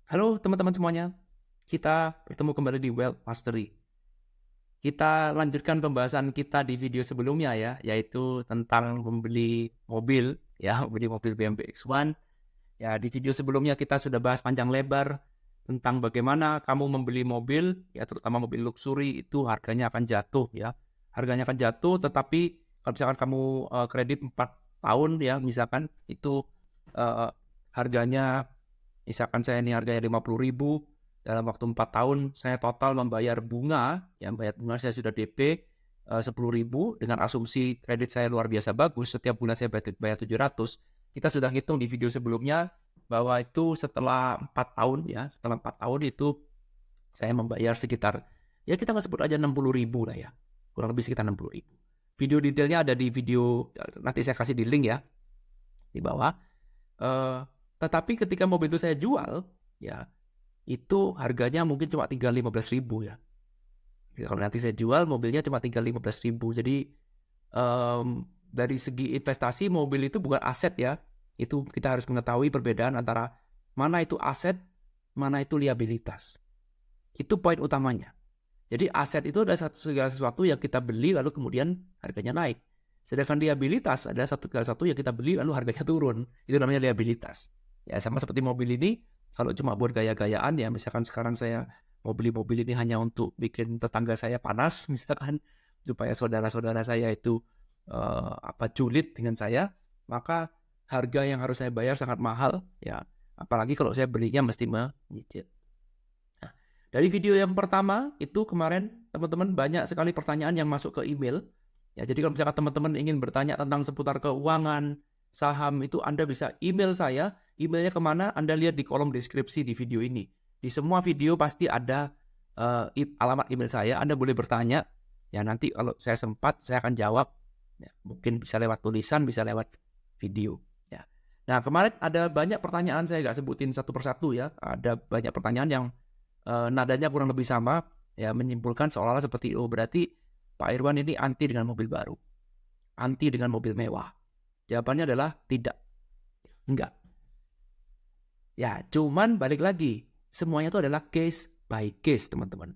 Halo teman-teman semuanya, kita bertemu kembali di Wealth Mastery. Kita lanjutkan pembahasan kita di video sebelumnya ya, yaitu tentang membeli mobil, ya, membeli mobil BMW X1. Ya, di video sebelumnya kita sudah bahas panjang lebar tentang bagaimana kamu membeli mobil, ya, terutama mobil luxury itu harganya akan jatuh, ya. Harganya akan jatuh, tetapi kalau misalkan kamu kredit 4 tahun, ya, misalkan itu eh, harganya. Misalkan saya ini harganya 50.000, dalam waktu 4 tahun saya total membayar bunga, ya bayar bunga saya sudah DP 10.000 dengan asumsi kredit saya luar biasa bagus, setiap bulan saya bayar 700. Kita sudah hitung di video sebelumnya bahwa itu setelah 4 tahun ya, setelah 4 tahun itu saya membayar sekitar, ya kita nggak sebut aja 60.000 lah ya, kurang lebih sekitar 60.000. Video detailnya ada di video, nanti saya kasih di link ya, di bawah. Eh, tetapi ketika mobil itu saya jual, ya itu harganya mungkin cuma tinggal 15.000 ya. Kalau nanti saya jual mobilnya cuma tinggal 15.000. Jadi dari segi investasi mobil itu bukan aset ya. Itu kita harus mengetahui perbedaan antara mana itu aset, mana itu liabilitas. Itu poin utamanya. Jadi aset itu adalah segala sesuatu yang kita beli lalu kemudian harganya naik. Sedangkan liabilitas adalah segala sesuatu yang kita beli lalu harganya turun. Itu namanya liabilitas. Ya sama seperti mobil ini, kalau cuma buat gaya-gayaan ya, misalkan sekarang saya mau beli mobil ini hanya untuk bikin tetangga saya panas, misalkan supaya saudara-saudara saya itu julid dengan saya, maka harga yang harus saya bayar sangat mahal ya. Apalagi kalau saya belinya mesti menyicil. Nah, dari video yang pertama itu kemarin teman-teman banyak sekali pertanyaan yang masuk ke email. Ya, jadi kalau misalkan teman-teman ingin bertanya tentang seputar keuangan, saham itu Anda bisa email saya. Emailnya kemana? Anda lihat di kolom deskripsi di video ini. Di semua video pasti ada alamat email saya. Anda boleh bertanya. Ya nanti kalau saya sempat saya akan jawab. Ya, mungkin bisa lewat tulisan, bisa lewat video. Ya. Nah kemarin ada banyak pertanyaan, saya nggak sebutin satu persatu ya. Ada banyak pertanyaan yang nadanya kurang lebih sama. Ya menyimpulkan seolah-olah seperti berarti Pak Irwan ini anti dengan mobil baru, anti dengan mobil mewah. Jawabannya adalah tidak. Enggak. Ya, cuman balik lagi, semuanya itu adalah case by case, teman-teman.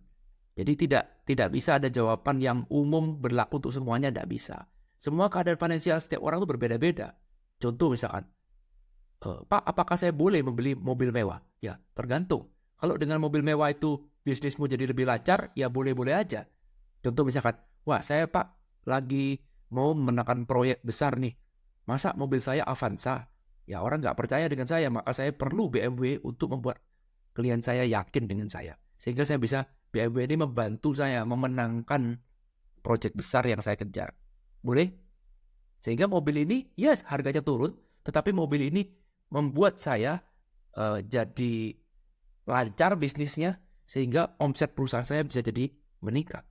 Jadi tidak bisa ada jawaban yang umum berlaku untuk semuanya, tidak bisa. Semua keadaan finansial setiap orang itu berbeda-beda. Contoh misalkan, Pak, apakah saya boleh membeli mobil mewah? Ya, tergantung. Kalau dengan mobil mewah itu bisnismu jadi lebih lancar, ya boleh-boleh aja. Contoh misalkan, wah saya Pak lagi mau menekan proyek besar nih. Masa mobil saya Avanza? Ya orang nggak percaya dengan saya, maka saya perlu BMW untuk membuat klien saya yakin dengan saya. Sehingga saya bisa, BMW ini membantu saya memenangkan proyek besar yang saya kejar. Boleh? Sehingga mobil ini, yes harganya turun, tetapi mobil ini membuat saya jadi lancar bisnisnya, sehingga omset perusahaan saya bisa jadi meningkat.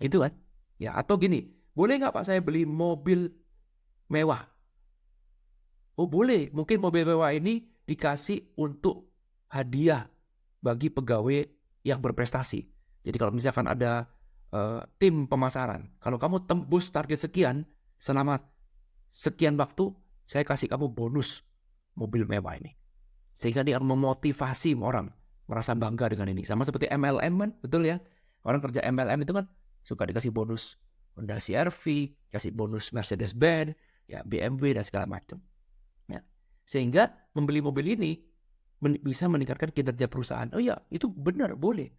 Itu kan? Ya, atau gini, boleh nggak Pak saya beli mobil mewah? Oh boleh, mungkin mobil mewah ini dikasih untuk hadiah bagi pegawai yang berprestasi. Jadi kalau misalkan ada tim pemasaran, kalau kamu tembus target sekian, selama sekian waktu, saya kasih kamu bonus mobil mewah ini. Sehingga dia akan memotivasi orang merasa bangga dengan ini. Sama seperti MLM kan, betul ya? Orang kerja MLM itu kan suka dikasih bonus Honda CR-V, kasih bonus Mercedes-Benz, ya BMW dan segala macam. Ya. Sehingga membeli mobil ini bisa meningkatkan kinerja perusahaan. Oh ya, itu benar, boleh.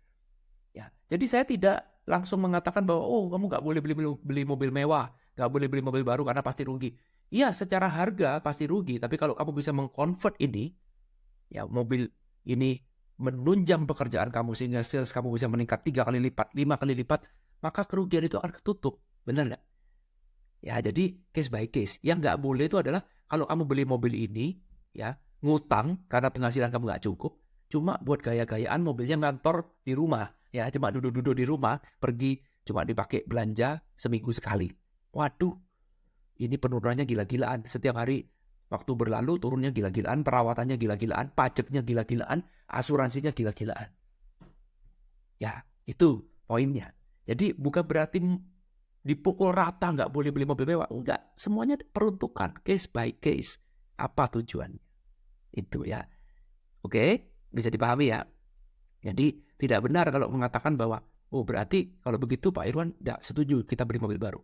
Ya, jadi saya tidak langsung mengatakan bahwa kamu nggak boleh beli mobil mewah, nggak boleh beli mobil baru karena pasti rugi. Iya, secara harga pasti rugi, tapi kalau kamu bisa mengkonvert ini, ya mobil ini menunjang pekerjaan kamu sehingga sales kamu bisa meningkat 3 kali lipat, 5 kali lipat, maka kerugian itu akan ketutup. Benar nggak? Ya, jadi case by case. Yang nggak boleh itu adalah kalau kamu beli mobil ini, ya ngutang karena penghasilan kamu nggak cukup, cuma buat gaya-gayaan mobilnya ngantor di rumah, ya cuma duduk-duduk di rumah, pergi cuma dipakai belanja seminggu sekali. Waduh, ini penurunannya gila-gilaan. Setiap hari waktu berlalu turunnya gila-gilaan, perawatannya gila-gilaan, pajaknya gila-gilaan, asuransinya gila-gilaan. Ya, itu poinnya. Jadi bukan berarti dipukul rata nggak boleh beli mobil mewah. Enggak, semuanya peruntukan, case by case. Apa tujuannya? Itu ya. Oke. Bisa dipahami ya? Jadi tidak benar kalau mengatakan bahwa, oh berarti kalau begitu Pak Irwan tidak setuju kita beli mobil baru.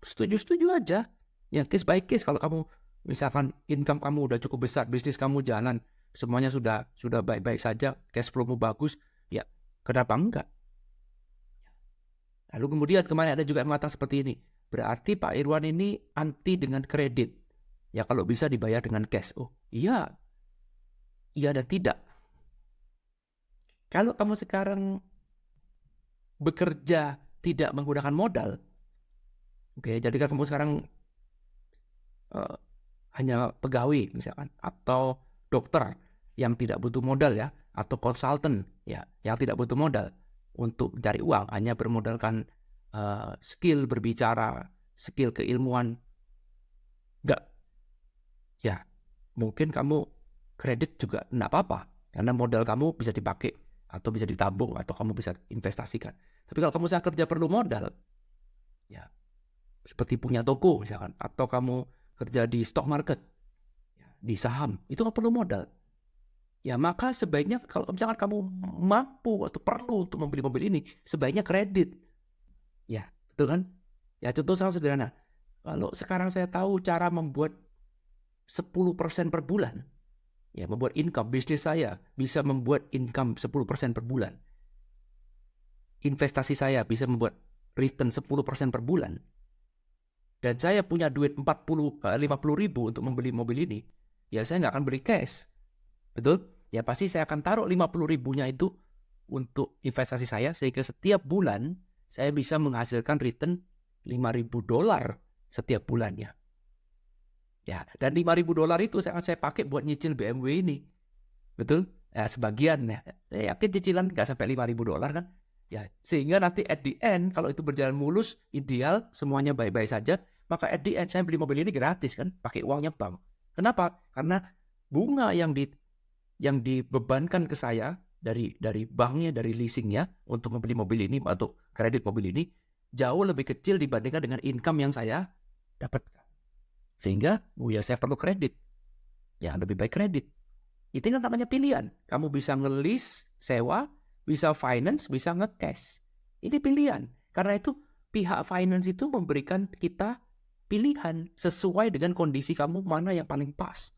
Setuju-setuju aja. Ya case by case, kalau kamu misalkan income kamu udah cukup besar, bisnis kamu jalan, semuanya sudah baik-baik saja, cash flow-mu bagus, ya kenapa enggak? Lalu kemudian kemarin ada juga yang mengatakan seperti ini, berarti Pak Irwan ini anti dengan kredit. Ya kalau bisa dibayar dengan cash. Oh iya, iya dan tidak. Kalau kamu sekarang bekerja tidak menggunakan modal, oke, jadi kan kamu sekarang hanya pegawai misalkan, atau dokter yang tidak butuh modal ya, atau konsultan ya yang tidak butuh modal untuk mencari uang, hanya bermodalkan skill berbicara, skill keilmuan, enggak, ya mungkin kamu kredit juga enggak apa-apa, karena modal kamu bisa dipakai atau bisa ditabung atau kamu bisa investasikan. Tapi kalau kamu saya kerja perlu modal, ya seperti punya toko misalkan, atau kamu kerja di stock market, di saham, itu nggak perlu modal. Ya maka sebaiknya kalau misalkan kamu mampu atau perlu untuk membeli mobil ini, sebaiknya kredit. Ya, betul kan? Ya contoh sangat sederhana. Kalau sekarang saya tahu cara membuat 10% per bulan, ya membuat income, bisnis saya bisa membuat income 10% per bulan. Investasi saya bisa membuat return 10% per bulan. Dan saya punya duit 50 ribu untuk membeli mobil ini, ya saya nggak akan beli cash. Betul? Ya pasti saya akan taruh 50 ribunya itu untuk investasi saya, sehingga setiap bulan saya bisa menghasilkan return $5.000 setiap bulannya. Ya, dan $5.000 itu akan saya pakai buat nyicil BMW ini. Betul? Ya, sebagian ya. Saya yakin cicilan nggak sampai $5.000 kan? Ya, sehingga nanti at the end kalau itu berjalan mulus, ideal, semuanya baik-baik saja, maka at the end saya beli mobil ini gratis kan, pakai uangnya bank. Kenapa? Karena bunga yang dibebankan ke saya dari banknya, dari leasingnya untuk membeli mobil ini atau kredit mobil ini jauh lebih kecil dibandingkan dengan income yang saya dapatkan. Sehingga ya saya perlu kredit. Ya lebih baik kredit. Itu kan namanya pilihan. Kamu bisa nge-lease, sewa, bisa finance, bisa nge-cash. Ini pilihan. Karena itu pihak finance itu memberikan kita pilihan sesuai dengan kondisi kamu mana yang paling pas.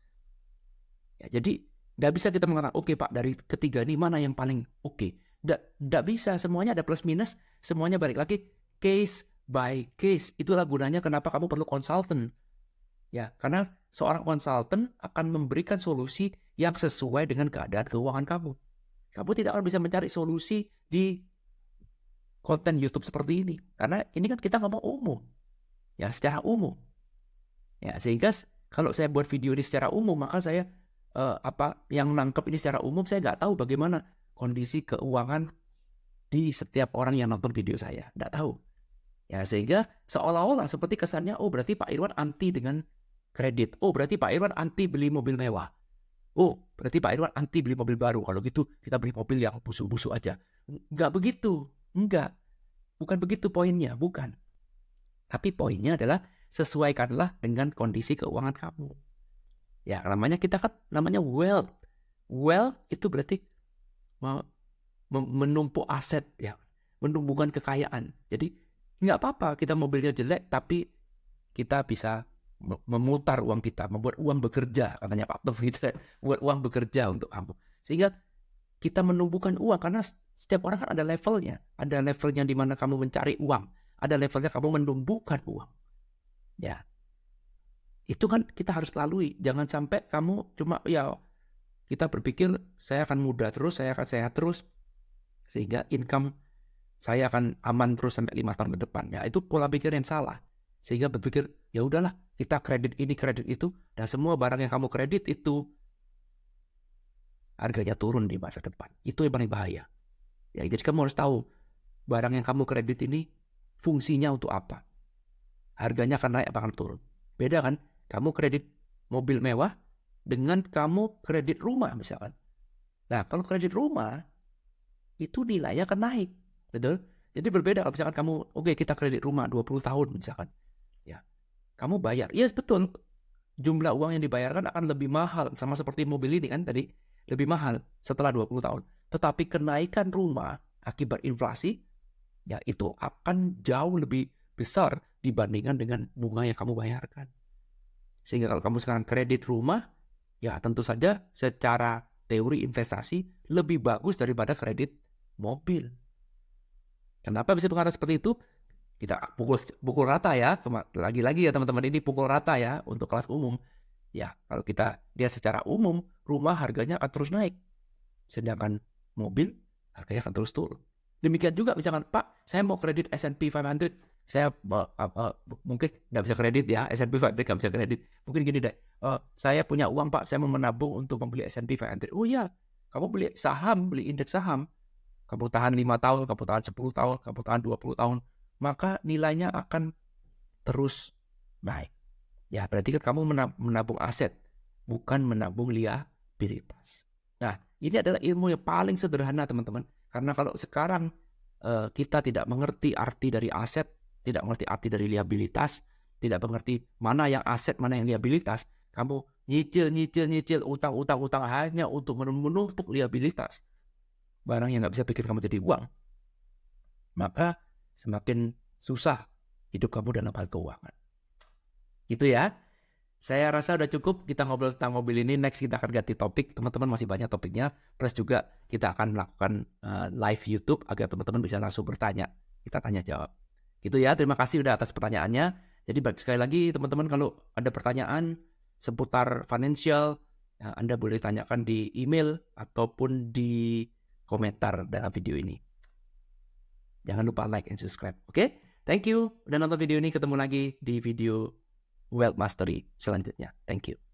Ya, jadi nggak bisa kita mengatakan, oke Pak, dari ketiga ini mana yang paling oke. Nggak bisa, semuanya ada plus minus, semuanya balik lagi case by case. Itulah gunanya kenapa kamu perlu konsultan. Ya, karena seorang konsultan akan memberikan solusi yang sesuai dengan keadaan keuangan kamu. Kamu tidak akan bisa mencari solusi di konten YouTube seperti ini. Karena ini kan kita ngomong umum. Ya, secara umum. Ya, sehingga kalau saya buat video ini secara umum, maka saya yang nangkep ini secara umum, saya nggak tahu bagaimana kondisi keuangan di setiap orang yang nonton video saya. Nggak tahu. Ya, sehingga seolah-olah seperti kesannya, oh berarti Pak Irwan anti dengan kredit. Oh berarti Pak Irwan anti beli mobil mewah. Oh berarti Pak Irwan anti beli mobil baru. Kalau gitu kita beli mobil yang busuk-busuk aja. Nggak begitu. Enggak. Bukan begitu poinnya. Bukan. Tapi poinnya adalah sesuaikanlah dengan kondisi keuangan kamu. Ya namanya kita kan namanya wealth. Wealth itu berarti menumpuk aset, ya, menumbuhkan kekayaan. Jadi nggak apa-apa kita mobilnya jelek, tapi kita bisa memutar uang kita, membuat uang bekerja, katanya Pak Tov gitu, buat uang bekerja untuk kamu. Sehingga kita menumbuhkan uang, karena setiap orang kan ada levelnya di mana kamu mencari uang, ada levelnya kamu menumbuhkan uang. Ya, itu kan kita harus lalui. Jangan sampai kamu cuma kita berpikir saya akan muda terus, saya akan sehat terus, sehingga income saya akan aman terus sampai 5 tahun ke depan. Ya, itu pola pikir yang salah. Sehingga berpikir, ya udahlah, kita kredit ini, kredit itu, dan semua barang yang kamu kredit itu harganya turun di masa depan. Itu yang paling bahaya. Ya, jadi kamu harus tahu barang yang kamu kredit ini fungsinya untuk apa. Harganya akan naik, akan turun. Beda kan? Kamu kredit mobil mewah dengan kamu kredit rumah misalkan. Nah, kalau kredit rumah itu nilainya akan naik. Betul? Jadi berbeda kalau misalkan kamu, oke, kita kredit rumah 20 tahun misalkan. Ya. Kamu bayar. Yes, betul. Jumlah uang yang dibayarkan akan lebih mahal, sama seperti mobil ini kan tadi. lebih mahal setelah 20 tahun. Tetapi kenaikan rumah akibat inflasi, ya itu akan jauh lebih besar dibandingkan dengan bunga yang kamu bayarkan. Sehingga kalau kamu sekarang kredit rumah, ya tentu saja secara teori investasi lebih bagus daripada kredit mobil. Kenapa bisa berkata seperti itu? Kita pukul rata ya, lagi-lagi ya teman-teman, ini pukul rata ya untuk kelas umum. Ya, kalau kita lihat secara umum, rumah harganya akan terus naik. Sedangkan mobil harganya akan terus turun. Demikian juga misalkan, Pak, saya mau kredit S&P 500. Saya mungkin nggak bisa kredit ya, S&P 500 nggak bisa kredit. Mungkin gini deh, saya punya uang Pak, saya mau menabung untuk membeli S&P 500. Oh iya, kamu beli saham, beli indeks saham. Kamu tahan 5 tahun, kamu tahan 10 tahun, kamu tahan 20 tahun. Maka nilainya akan terus naik. Ya, berarti kan kamu menabung aset, bukan menabung liabilitas. Nah, ini adalah ilmu yang paling sederhana, teman-teman. Karena kalau sekarang kita tidak mengerti arti dari aset, tidak mengerti arti dari liabilitas, tidak mengerti mana yang aset, mana yang liabilitas, kamu nyicil, utang hanya untuk menumpuk liabilitas. Barang yang nggak bisa bikin kamu jadi uang. Maka semakin susah hidup kamu dalam hal keuangan. Gitu ya. Saya rasa udah cukup kita ngobrol tentang mobil ini. Next kita akan ganti topik. Teman-teman masih banyak topiknya. Plus juga kita akan melakukan live YouTube agar teman-teman bisa langsung bertanya. Kita tanya jawab. Gitu ya. Terima kasih udah atas pertanyaannya. Jadi sekali lagi teman-teman kalau ada pertanyaan seputar financial, Anda boleh tanyakan di email ataupun di komentar dalam video ini. Jangan lupa like and subscribe. Oke? Thank you. Udah nonton video ini. Ketemu lagi di video Wealth Mastery selanjutnya. Thank you.